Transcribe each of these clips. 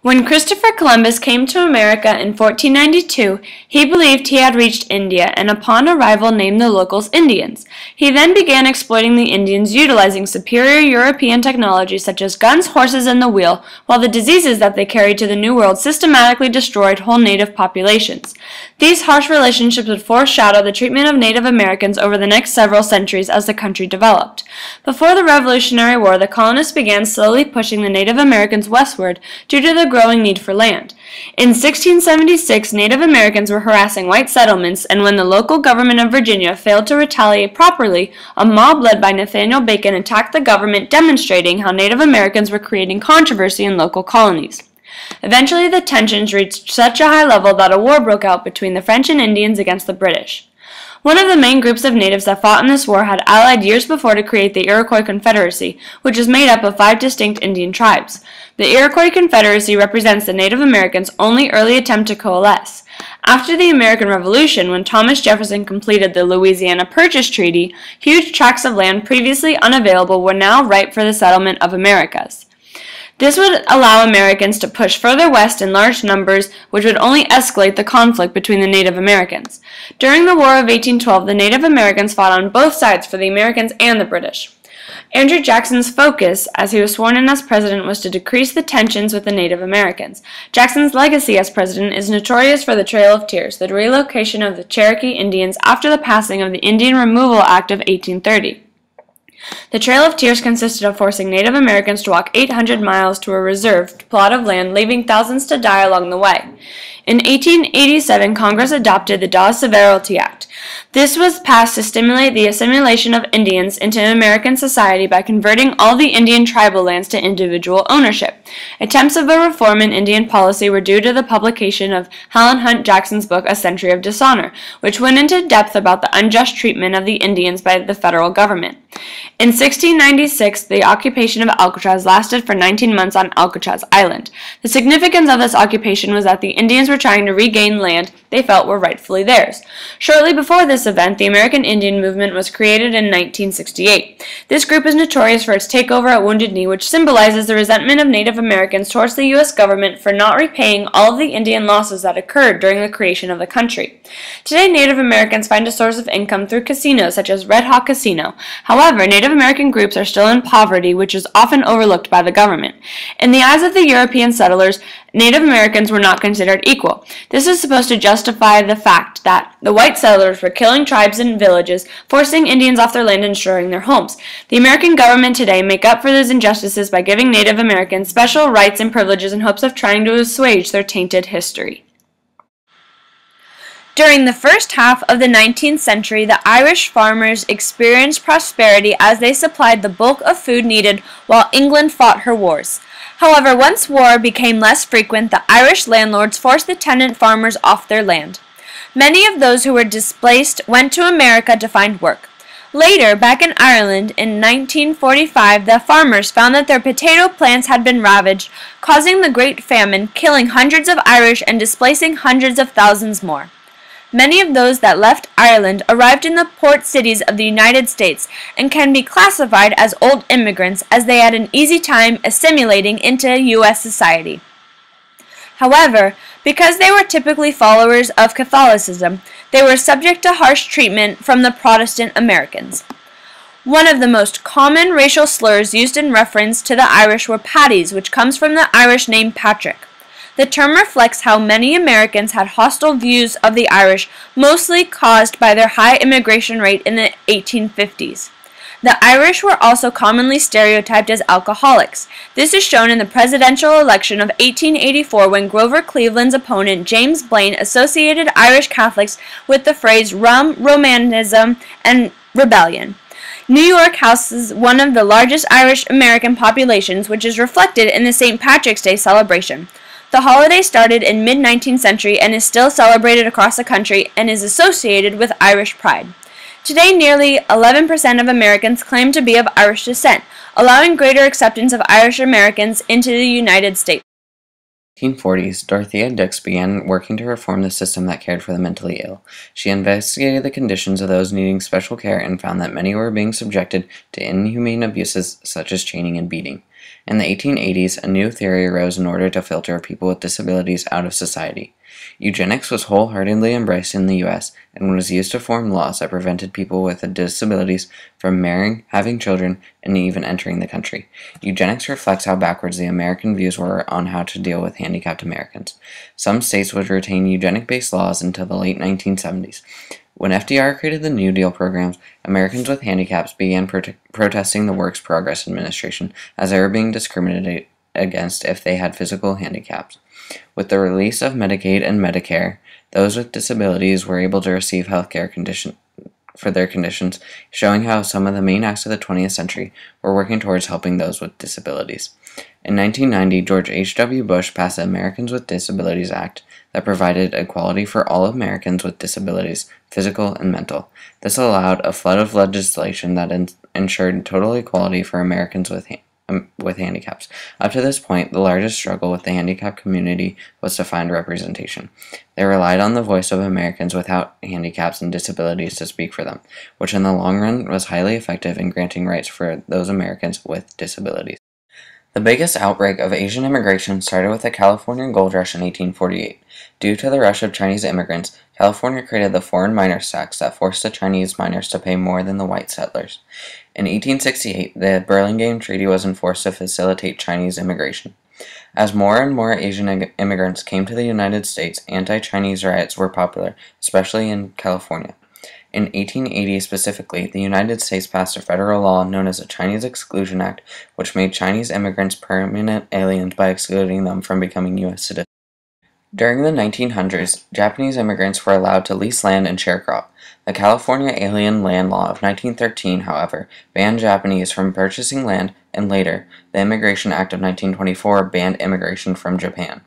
When Christopher Columbus came to America in 1492, he believed he had reached India and upon arrival named the locals Indians. He then began exploiting the Indians utilizing superior European technology such as guns, horses, and the wheel, while the diseases that they carried to the New World systematically destroyed whole native populations. These harsh relationships would foreshadow the treatment of Native Americans over the next several centuries as the country developed. Before the Revolutionary War, the colonists began slowly pushing the Native Americans westward due to the growing need for land. In 1676, Native Americans were harassing white settlements, and when the local government of Virginia failed to retaliate properly, a mob led by Nathaniel Bacon attacked the government, demonstrating how Native Americans were creating controversy in local colonies. Eventually, the tensions reached such a high level that a war broke out between the French and Indians against the British. One of the main groups of natives that fought in this war had allied years before to create the Iroquois Confederacy, which is made up of 5 distinct Indian tribes. The Iroquois Confederacy represents the Native Americans' only early attempt to coalesce. After the American Revolution, when Thomas Jefferson completed the Louisiana Purchase Treaty, huge tracts of land previously unavailable were now ripe for the settlement of Americas. This would allow Americans to push further west in large numbers, which would only escalate the conflict between the Native Americans. During the War of 1812, the Native Americans fought on both sides for the Americans and the British. Andrew Jackson's focus, as he was sworn in as president, was to decrease the tensions with the Native Americans. Jackson's legacy as president is notorious for the Trail of Tears, the relocation of the Cherokee Indians after the passing of the Indian Removal Act of 1830. The Trail of Tears consisted of forcing Native Americans to walk 800 miles to a reserved plot of land, leaving thousands to die along the way. In 1887, Congress adopted the Dawes Severalty Act. This was passed to stimulate the assimilation of Indians into American society by converting all the Indian tribal lands to individual ownership. Attempts of a reform in Indian policy were due to the publication of Helen Hunt Jackson's book, A Century of Dishonor, which went into depth about the unjust treatment of the Indians by the federal government. In 1696, the occupation of Alcatraz lasted for 19 months on Alcatraz Island. The significance of this occupation was that the Indians were trying to regain land they felt were rightfully theirs. Shortly before this event, the American Indian Movement was created in 1968. This group is notorious for its takeover at Wounded Knee, which symbolizes the resentment of Native Americans towards the U.S. government for not repaying all of the Indian losses that occurred during the creation of the country. Today, Native Americans find a source of income through casinos such as Red Hawk Casino. However, Native American groups are still in poverty, which is often overlooked by the government. In the eyes of the European settlers, Native Americans were not considered equal. This is supposed to justify the fact that the white settlers were killing tribes and villages, forcing Indians off their land and destroying their homes. The American government today make up for those injustices by giving Native Americans special rights and privileges in hopes of trying to assuage their tainted history. During the first half of the 19th century, the Irish farmers experienced prosperity as they supplied the bulk of food needed while England fought her wars. However, once war became less frequent, the Irish landlords forced the tenant farmers off their land. Many of those who were displaced went to America to find work. Later, back in Ireland in 1945, the farmers found that their potato plants had been ravaged, causing the Great Famine, killing hundreds of Irish and displacing hundreds of thousands more. Many of those that left Ireland arrived in the port cities of the United States and can be classified as old immigrants as they had an easy time assimilating into U.S. society. However, because they were typically followers of Catholicism, they were subject to harsh treatment from the Protestant Americans. One of the most common racial slurs used in reference to the Irish were Paddies, which comes from the Irish name Patrick. The term reflects how many Americans had hostile views of the Irish, mostly caused by their high immigration rate in the 1850s. The Irish were also commonly stereotyped as alcoholics. This is shown in the presidential election of 1884 when Grover Cleveland's opponent, James Blaine, associated Irish Catholics with the phrase rum, romanticism, and rebellion. New York houses one of the largest Irish American populations, which is reflected in the St. Patrick's Day celebration. The holiday started in mid-19th century and is still celebrated across the country and is associated with Irish pride. Today, nearly 11% of Americans claim to be of Irish descent, allowing greater acceptance of Irish Americans into the United States. In the 1940s, Dorothea Dix began working to reform the system that cared for the mentally ill. She investigated the conditions of those needing special care and found that many were being subjected to inhumane abuses such as chaining and beating. In the 1880s, a new theory arose in order to filter people with disabilities out of society. Eugenics was wholeheartedly embraced in the U.S. and was used to form laws that prevented people with disabilities from marrying, having children, and even entering the country. Eugenics reflects how backwards the American views were on how to deal with handicapped Americans. Some states would retain eugenic-based laws until the late 1970s. When FDR created the New Deal programs, Americans with handicaps began protesting the Works Progress Administration as they were being discriminated against if they had physical handicaps. With the release of Medicaid and Medicare, those with disabilities were able to receive health care for their conditions, showing how some of the main acts of the 20th century were working towards helping those with disabilities. In 1990, George H.W. Bush passed the Americans with Disabilities Act that provided equality for all Americans with disabilities, physical and mental. This allowed a flood of legislation that ensured total equality for Americans with handicaps. Up to this point, the largest struggle with the handicapped community was to find representation. They relied on the voice of Americans without handicaps and disabilities to speak for them, which in the long run was highly effective in granting rights for those Americans with disabilities. The biggest outbreak of Asian immigration started with the California Gold Rush in 1848. Due to the rush of Chinese immigrants, California created the foreign miners tax that forced the Chinese miners to pay more than the white settlers. In 1868, the Burlingame Treaty was enforced to facilitate Chinese immigration. As more and more Asian immigrants came to the United States, anti-Chinese riots were popular, especially in California. In 1880 specifically, the United States passed a federal law known as the Chinese Exclusion Act, which made Chinese immigrants permanent aliens by excluding them from becoming U.S. citizens. During the 1900s, Japanese immigrants were allowed to lease land and sharecrop. The California Alien Land Law of 1913, however, banned Japanese from purchasing land, and later, the Immigration Act of 1924 banned immigration from Japan.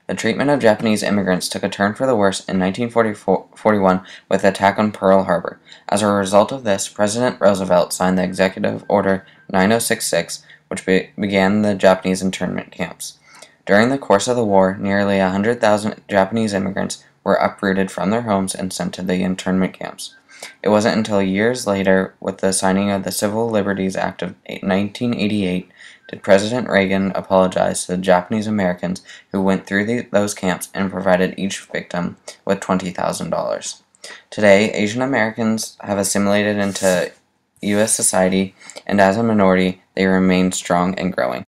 The treatment of Japanese immigrants took a turn for the worse in 1941 with the attack on Pearl Harbor. As a result of this, President Roosevelt signed the Executive Order 9066, which began the Japanese internment camps. During the course of the war, nearly 100,000 Japanese immigrants were uprooted from their homes and sent to the internment camps. It wasn't until years later, with the signing of the Civil Liberties Act of 1988, did President Reagan apologize to the Japanese Americans who went through those camps and provided each victim with $20,000. Today, Asian Americans have assimilated into U.S. society, and as a minority, they remain strong and growing.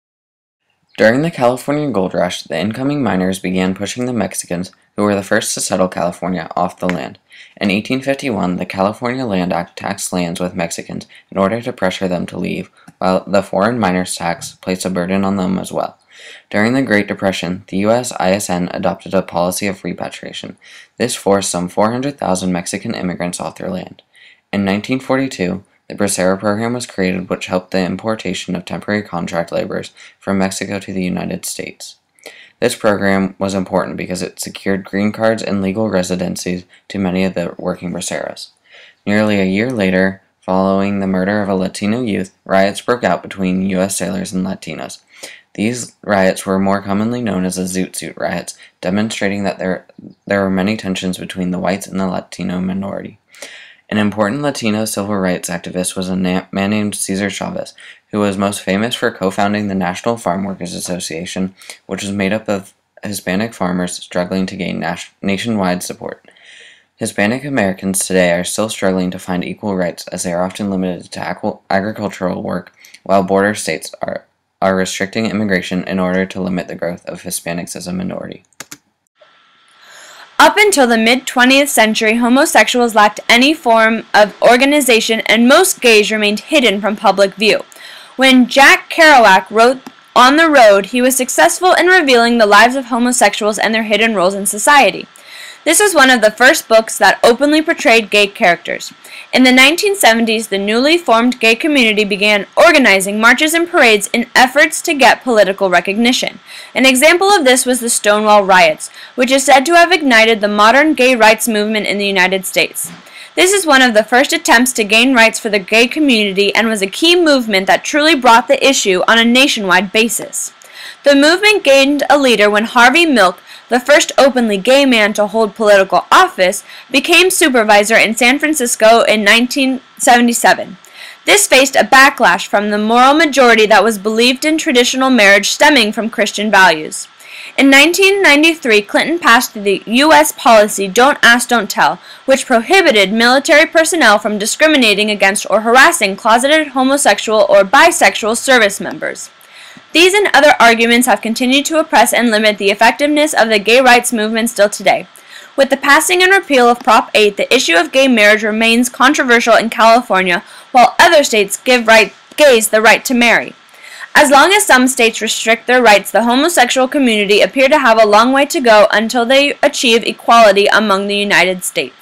During the California Gold Rush, the incoming miners began pushing the Mexicans, who were the first to settle California, off the land. In 1851, the California Land Act taxed lands with Mexicans in order to pressure them to leave, while the foreign miners tax placed a burden on them as well. During the Great Depression, the U.S. ISN adopted a policy of repatriation. This forced some 400,000 Mexican immigrants off their land. In 1942, the Bracero program was created, which helped the importation of temporary contract laborers from Mexico to the United States. This program was important because it secured green cards and legal residencies to many of the working braceros. Nearly a year later, following the murder of a Latino youth, riots broke out between U.S. sailors and Latinos. These riots were more commonly known as the Zoot Suit riots, demonstrating that there were many tensions between the whites and the Latino minority. An important Latino civil rights activist was a man named Cesar Chavez, who was most famous for co-founding the National Farm Workers Association, which was made up of Hispanic farmers struggling to gain nationwide support. Hispanic Americans today are still struggling to find equal rights, as they are often limited to agricultural work, while border states are restricting immigration in order to limit the growth of Hispanics as a minority. Up until the mid-20th century, homosexuals lacked any form of organization, and most gays remained hidden from public view. When Jack Kerouac wrote On the Road, he was successful in revealing the lives of homosexuals and their hidden roles in society. This was one of the first books that openly portrayed gay characters. In the 1970s, the newly formed gay community began organizing marches and parades in efforts to get political recognition. An example of this was the Stonewall Riots, which is said to have ignited the modern gay rights movement in the United States. This is one of the first attempts to gain rights for the gay community and was a key movement that truly brought the issue on a nationwide basis. The movement gained a leader when Harvey Milk, the first openly gay man to hold political office, became supervisor in San Francisco in 1977. This faced a backlash from the moral majority that was believed in traditional marriage stemming from Christian values. In 1993, Clinton passed the U.S. policy Don't Ask, Don't Tell, which prohibited military personnel from discriminating against or harassing closeted homosexual or bisexual service members. These and other arguments have continued to oppress and limit the effectiveness of the gay rights movement still today. With the passing and repeal of Prop 8, the issue of gay marriage remains controversial in California, while other states give gays the right to marry. As long as some states restrict their rights, the homosexual community appear to have a long way to go until they achieve equality among the United States.